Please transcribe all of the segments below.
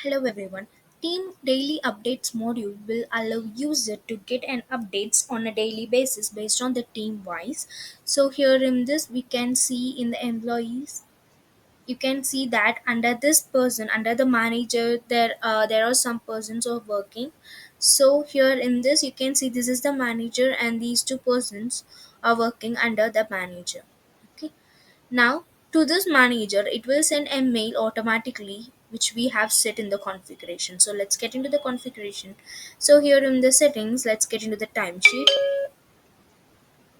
Hello everyone. Team Daily Updates module will allow user to get an updates on a daily basis based on the team wise. So here in this we can see in the employees, you can see that under this person, under the manager, there are some persons who are working. So here in this you can see this is the manager and these two persons are working under the manager. Okay. Now, to this manager, it will send a mail automatically, which we have set in the configuration. So let's get into the configuration. So here in the settings, let's get into the timesheet.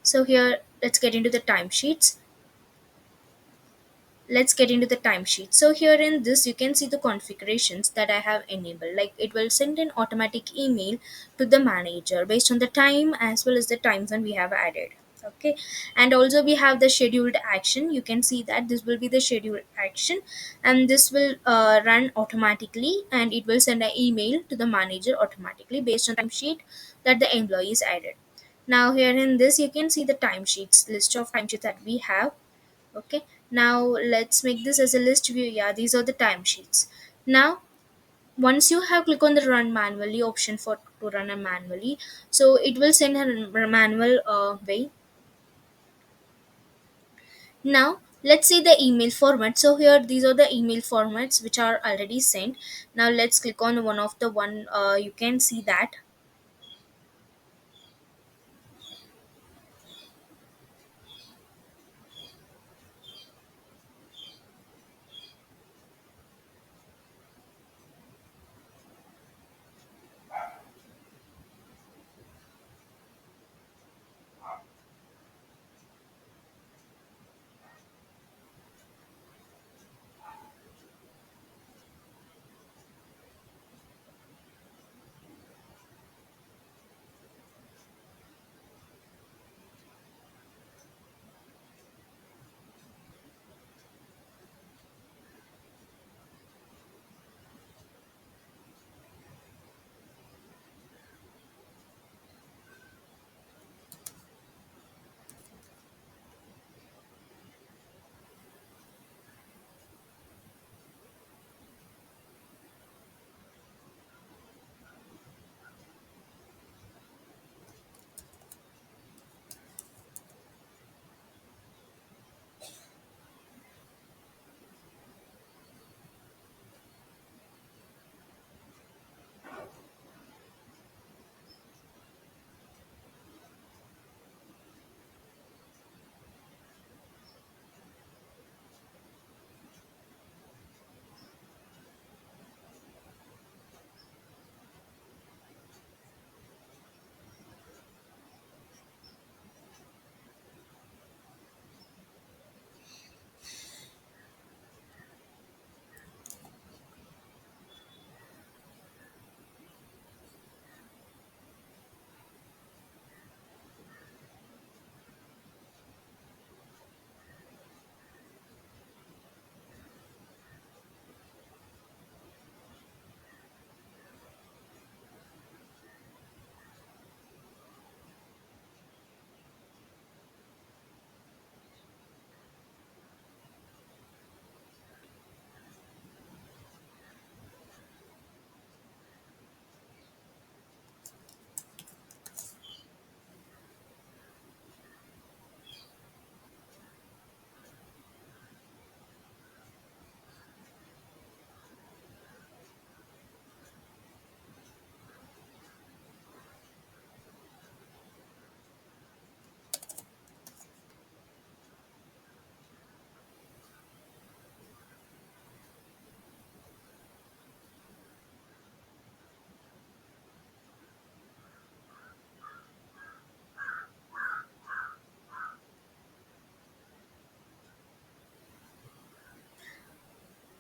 So here, let's get into the timesheets. Let's get into the timesheet. So here in this you can see the configurations that I have enabled, like it will send an automatic email to the manager based on the time as well as the time zone we have added. Okay. And also we have the scheduled action. You can see that this will be the scheduled action, and this will run automatically, and it will send an email to the manager automatically based on timesheet that the employee is added. Now here in this you can see the timesheets, list of timesheets that we have. Okay. Now let's make this as a list view. Yeah, these are the timesheets. Now once you have click on the run manually option for to run a manually, so it will send a manual way. Now let's see the email format. So here these are the email formats which are already sent. Now let's click on one of the one, you can see that.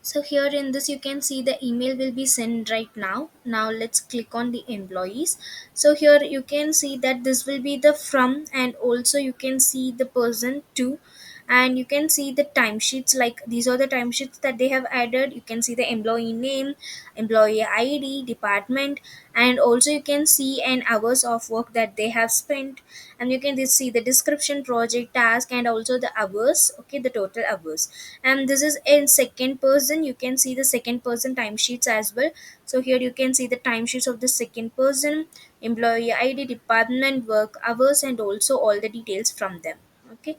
So here in this you can see the email will be sent right now. Now let's click on the employees. So here you can see that this will be the from, and also you can see the person to, and you can see the timesheets. Like these are the timesheets that they have added. You can see the employee name, employee id, department, and also you can see an hours of work that they have spent. And you can just see the description, project, task, and also the hours, okay, the total hours. And this is in second person. You can see the second person timesheets as well. So here you can see the timesheets of the second person, employee id, department, work hours, and also all the details from them, okay.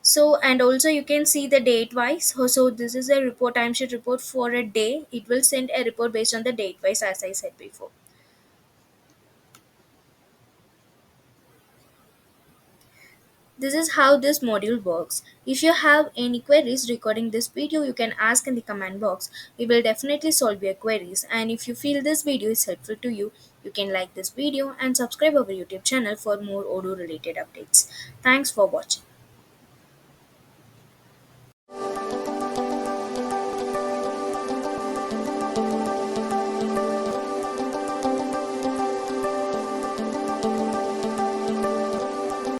So and also you can see the date wise. So this is a report, timesheet report for a day. It will send a report based on the date wise, as I said before. This is how this module works. If you have any queries regarding this video, you can ask in the comment box. We will definitely solve your queries. And if you feel this video is helpful to you, you can like this video and subscribe our YouTube channel for more Odoo related updates. Thanks for watching.